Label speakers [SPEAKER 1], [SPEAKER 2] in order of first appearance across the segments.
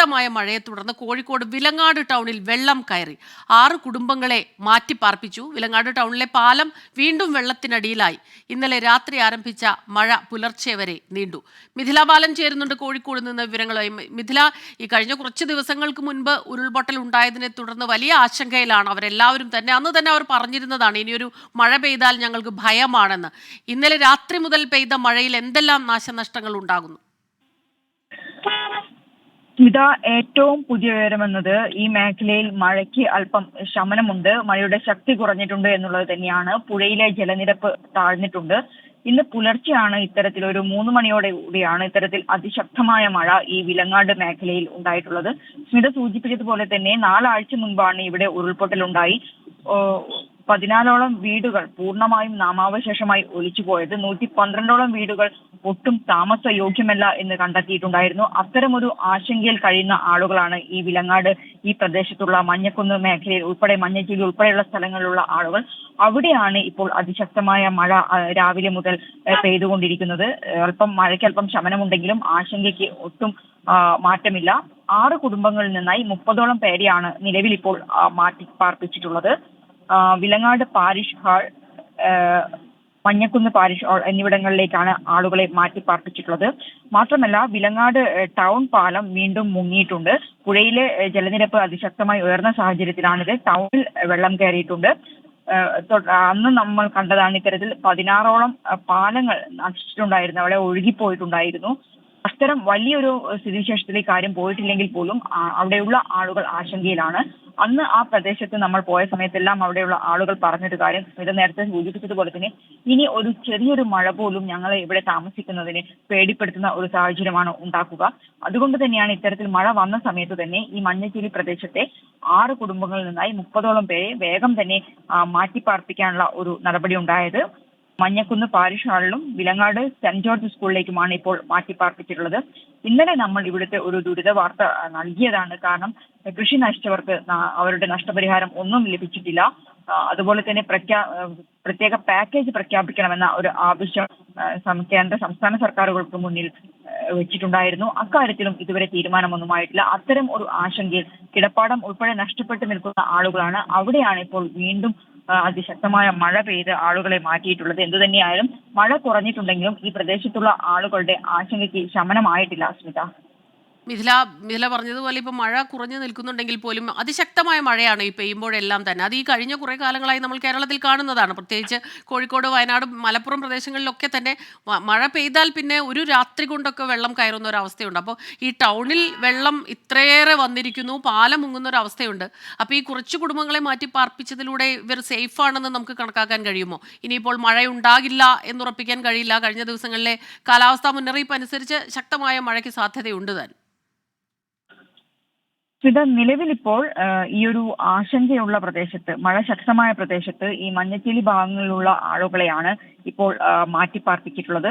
[SPEAKER 1] ശക്തമായ മഴയെ തുടർന്ന് കോഴിക്കോട് വിലങ്ങാട് ടൗണിൽ വെള്ളം കയറി 6 കുടുംബങ്ങളെ മാറ്റിപ്പാർപ്പിച്ചു. വിലങ്ങാട് ടൗണിലെ പാലം വീണ്ടും വെള്ളത്തിനടിയിലായി. ഇന്നലെ രാത്രി ആരംഭിച്ച മഴ പുലർച്ചെ വരെ നീണ്ടു. മിഥില ബാലൻ ചേരുന്നുണ്ട് കോഴിക്കോട് നിന്ന് വിവരങ്ങളുമായി. മിഥില, ഈ കഴിഞ്ഞ കുറച്ച് ദിവസങ്ങൾക്ക് മുൻപ് ഉരുൾപൊട്ടൽ ഉണ്ടായതിനെ തുടർന്ന് വലിയ ആശങ്കയിലാണ് അവരെല്ലാവരും തന്നെ. അന്ന് തന്നെ അവർ പറഞ്ഞിരുന്നതാണ് ഇനിയൊരു മഴ പെയ്താൽ ഞങ്ങൾക്ക് ഭയമാണെന്ന്. ഇന്നലെ രാത്രി മുതൽ പെയ്ത മഴയിൽ എന്തെല്ലാം നാശനഷ്ടങ്ങൾ ഉണ്ടാകുന്നു?
[SPEAKER 2] സ്മിത, ഏറ്റവും പുതിയ വിവരമെന്നത് ഈ മേഖലയിൽ മഴയ്ക്ക് അല്പം ശമനമുണ്ട്, മഴയുടെ ശക്തി കുറഞ്ഞിട്ടുണ്ട് എന്നുള്ളത് തന്നെയാണ്. പുഴയിലെ ജലനിരപ്പ് താഴ്ന്നിട്ടുണ്ട്. ഇന്ന് പുലർച്ചെയാണ് ഇത്തരത്തിലൊരു 3 മണിയോടെ കൂടിയാണ് ഇത്തരത്തിൽ അതിശക്തമായ മഴ ഈ വിലങ്ങാട് മേഖലയിൽ ഉണ്ടായിട്ടുള്ളത്. സ്മിത സൂചിപ്പിച്ചതുപോലെ തന്നെ 4 ആഴ്ച മുൻപാണ് ഇവിടെ ഉരുൾപൊട്ടലുണ്ടായി 14ഓളം വീടുകൾ പൂർണ്ണമായും നാമാവശേഷമായി ഒലിച്ചുപോയത്. 112ഓളം വീടുകൾ ഒട്ടും താമസയോഗ്യമല്ല എന്ന് കണ്ടെത്തിയിട്ടുണ്ടായിരുന്നു. അത്തരമൊരു ആശങ്കയിൽ കഴിയുന്ന ആളുകളാണ് ഈ വിലങ്ങാട് ഈ പ്രദേശത്തുള്ള മഞ്ഞക്കുന്ന് മേഖലയിൽ ഉൾപ്പെടെ മഞ്ഞച്ചിരി ഉൾപ്പെടെയുള്ള സ്ഥലങ്ങളിലുള്ള ആളുകൾ. അവിടെയാണ് ഇപ്പോൾ അതിശക്തമായ മഴ രാവിലെ മുതൽ പെയ്തുകൊണ്ടിരിക്കുന്നത്. മഴയ്ക്ക് അല്പം ശമനമുണ്ടെങ്കിലും ആശങ്കയ്ക്ക് ഒട്ടും മാറ്റമില്ല. 6 കുടുംബങ്ങളിൽ നിന്നായി 30ഓളം പേരെയാണ് നിലവിൽ ഇപ്പോൾ മാറ്റി പാർപ്പിച്ചിട്ടുള്ളത്. Vilangad parish hall, Manjakkunnu parish hall എന്നിവിടങ്ങളിലേക്കാണ് ആളുകളെ മാറ്റി പാർപ്പിച്ചിട്ടുള്ളത്. മാത്രമല്ല, വിലങ്ങാട് ടൗൺ പാലം വീണ്ടും മുങ്ങിയിട്ടുണ്ട്. പുഴയിലെ ജലനിരപ്പ് അതിശക്തമായി ഉയർന്ന സാഹചര്യത്തിലാണിത്. ടൗണിൽ വെള്ളം കയറിയിട്ടുണ്ട്. അന്ന് നമ്മൾ കണ്ടതാണ് ഇത്തരത്തിൽ 16ഓളം പാലങ്ങൾ നശിച്ചിട്ടുണ്ടായിരുന്നു, അവിടെ ഒഴുകിപ്പോയിട്ടുണ്ടായിരുന്നു. അത്തരം വലിയൊരു സ്ഥിതിവിശേഷത്തിലേക്ക് കാര്യം പോയിട്ടില്ലെങ്കിൽ പോലും അവിടെയുള്ള ആളുകൾ ആശങ്കയിലാണ്. അന്ന് ആ പ്രദേശത്ത് നമ്മൾ പോയ സമയത്തെല്ലാം അവിടെയുള്ള ആളുകൾ പറഞ്ഞൊരു കാര്യം ഇത് നേരത്തെ സൂചിപ്പിച്ചതുപോലെ തന്നെ ഇനി ഒരു ചെറിയൊരു മഴ പോലും ഞങ്ങളെ ഇവിടെ താമസിക്കുന്നതിന് പേടിപ്പെടുത്തുന്ന ഒരു സാഹചര്യമാണ് ഉണ്ടാക്കുക. അതുകൊണ്ട് തന്നെയാണ് ഇത്തരത്തിൽ മഴ വന്ന സമയത്ത് തന്നെ ഈ മഞ്ഞച്ചിരി പ്രദേശത്തെ 6 കുടുംബങ്ങളിൽ നിന്നായി 30ഓളം പേരെ വേഗം തന്നെ മാറ്റിപ്പാർപ്പിക്കാനുള്ള ഒരു നടപടി ഉണ്ടായത്. മഞ്ഞക്കുന്ന് പാരിഷ് ഹാളിലും വിലങ്ങാട് സെന്റ് ജോർജ് സ്കൂളിലേക്കുമാണ് ഇപ്പോൾ മാറ്റിപ്പാർപ്പിച്ചിട്ടുള്ളത്. ഇന്നലെ നമ്മൾ ഇവിടുത്തെ ഒരു ദുരിത വാർത്ത നൽകിയതാണ്. കാരണം കൃഷി നശിച്ചവർക്ക് അവരുടെ നഷ്ടപരിഹാരം ഒന്നും ലഭിച്ചിട്ടില്ല. അതുപോലെ തന്നെ പ്രത്യേക പാക്കേജ് പ്രഖ്യാപിക്കണമെന്ന ഒരു ആവശ്യം കേന്ദ്ര സംസ്ഥാന സർക്കാരുകൾക്ക് മുന്നിൽ വെച്ചിട്ടുണ്ടായിരുന്നു. അക്കാര്യത്തിലും ഇതുവരെ തീരുമാനമൊന്നുമായിട്ടില്ല. അത്തരം ഒരു ആശങ്കയിൽ കിടപ്പാടം ഉൾപ്പെടെ നഷ്ടപ്പെട്ടു നിൽക്കുന്ന ആളുകളാണ്. അവിടെയാണ് ഇപ്പോൾ വീണ്ടും അതിശക്തമായ മഴ പെയ്ത് ആളുകളെ മാറ്റിയിട്ടുള്ളത്. എന്തുതന്നെയായാലും മഴ കുറഞ്ഞിട്ടുണ്ടെങ്കിലും ഈ പ്രദേശത്തുള്ള ആളുകളുടെ ആശങ്കയ്ക്ക് ശമനമായിട്ടില്ല. സ്മിത,
[SPEAKER 1] മിഥില പറഞ്ഞതുപോലെ ഇപ്പോൾ മഴ കുറഞ്ഞു നിൽക്കുന്നുണ്ടെങ്കിൽ പോലും അതിശക്തമായ മഴയാണ് ഈ പെയ്യുമ്പോഴെല്ലാം തന്നെ. അത് ഈ കഴിഞ്ഞ കുറേ കാലങ്ങളായി നമ്മൾ കേരളത്തിൽ കാണുന്നതാണ്. പ്രത്യേകിച്ച് കോഴിക്കോട്, വയനാട്, മലപ്പുറം പ്രദേശങ്ങളിലൊക്കെ തന്നെ മഴ പെയ്താൽ പിന്നെ ഒരു രാത്രി കൊണ്ടൊക്കെ വെള്ളം കയറുന്ന ഒരു അവസ്ഥയുണ്ട്. അപ്പോൾ ഈ ടൗണിൽ വെള്ളം ഇത്രയേറെ വന്നിരിക്കുന്നു, പാലം മുങ്ങുന്ന ഒരു അവസ്ഥയുണ്ട്. അപ്പോൾ ഈ കുറച്ച് കുടുംബങ്ങളെ മാറ്റി പാർപ്പിച്ചതിലൂടെ ഇവർ സേഫ് ആണെന്ന് നമുക്ക് കണക്കാക്കാൻ കഴിയുമോ? ഇനിയിപ്പോൾ മഴയുണ്ടാകില്ല എന്നുറപ്പിക്കാൻ കഴിയില്ല. കഴിഞ്ഞ ദിവസങ്ങളിലെ കാലാവസ്ഥാ മുന്നറിയിപ്പ് അനുസരിച്ച് ശക്തമായ മഴയ്ക്ക് സാധ്യതയുണ്ട് താൻ.
[SPEAKER 2] ഇത് നിലവിലിപ്പോൾ ഈ ഒരു ആശങ്കയുള്ള പ്രദേശത്ത്, മഴ ശക്തമായ പ്രദേശത്ത് ഈ മഞ്ഞച്ചിരി ഭാഗങ്ങളിലുള്ള ആളുകളെയാണ് ഇപ്പോൾ മാറ്റിപ്പാർപ്പിച്ചിട്ടുള്ളത്.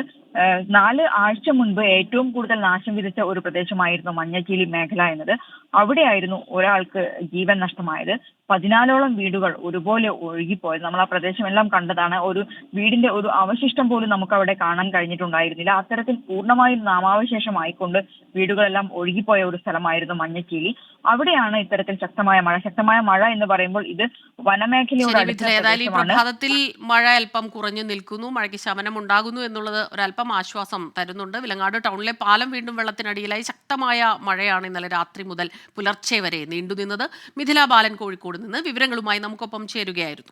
[SPEAKER 2] 4 ആഴ്ച മുൻപ് ഏറ്റവും കൂടുതൽ നാശം വിതച്ച ഒരു പ്രദേശമായിരുന്നു മഞ്ഞച്ചിരി മേഖല എന്നത്. അവിടെയായിരുന്നു ഒരാൾക്ക് ജീവൻ നഷ്ടമായത്. 14ഓളം വീടുകൾ ഒരുപോലെ ഒഴുകിപ്പോയത് നമ്മൾ ആ പ്രദേശമെല്ലാം കണ്ടതാണ്. ഒരു വീടിന്റെ ഒരു അവശിഷ്ടം പോലും നമുക്ക് അവിടെ കാണാൻ കഴിഞ്ഞിട്ടുണ്ടായിരുന്നില്ല. അത്തരത്തിൽ പൂർണ്ണമായും നാമാവശേഷമായിക്കൊണ്ട് വീടുകളെല്ലാം ഒഴുകിപ്പോയ ഒരു സ്ഥലമായിരുന്നു മഞ്ഞച്ചിരി. അവിടെയാണ് ഇത്തരത്തിൽ ശക്തമായ മഴ എന്ന് പറയുമ്പോൾ ഇത് വനമേഖലയോട്
[SPEAKER 1] ഏതായാലും ഈ പ്രഭാതത്തിൽ മഴ അല്പം കുറഞ്ഞു നിൽക്കുന്നു, മഴയ്ക്ക് ശമനം ഉണ്ടാകുന്നു എന്നുള്ളത് ഒരല്പം ആശ്വാസം തരുന്നുണ്ട്. വിലങ്ങാട് ടൗണിലെ പാലം വീണ്ടും വെള്ളത്തിനടിയിലായി. ശക്തമായ മഴയാണ് ഇന്നലെ രാത്രി മുതൽ പുലർച്ചെ വരെ നീണ്ടുനിന്നത്. മിഥില ബാലൻ കോഴിക്കോട് നിന്ന് വിവരങ്ങളുമായി നമുക്കൊപ്പം ചേരുകയായിരുന്നു.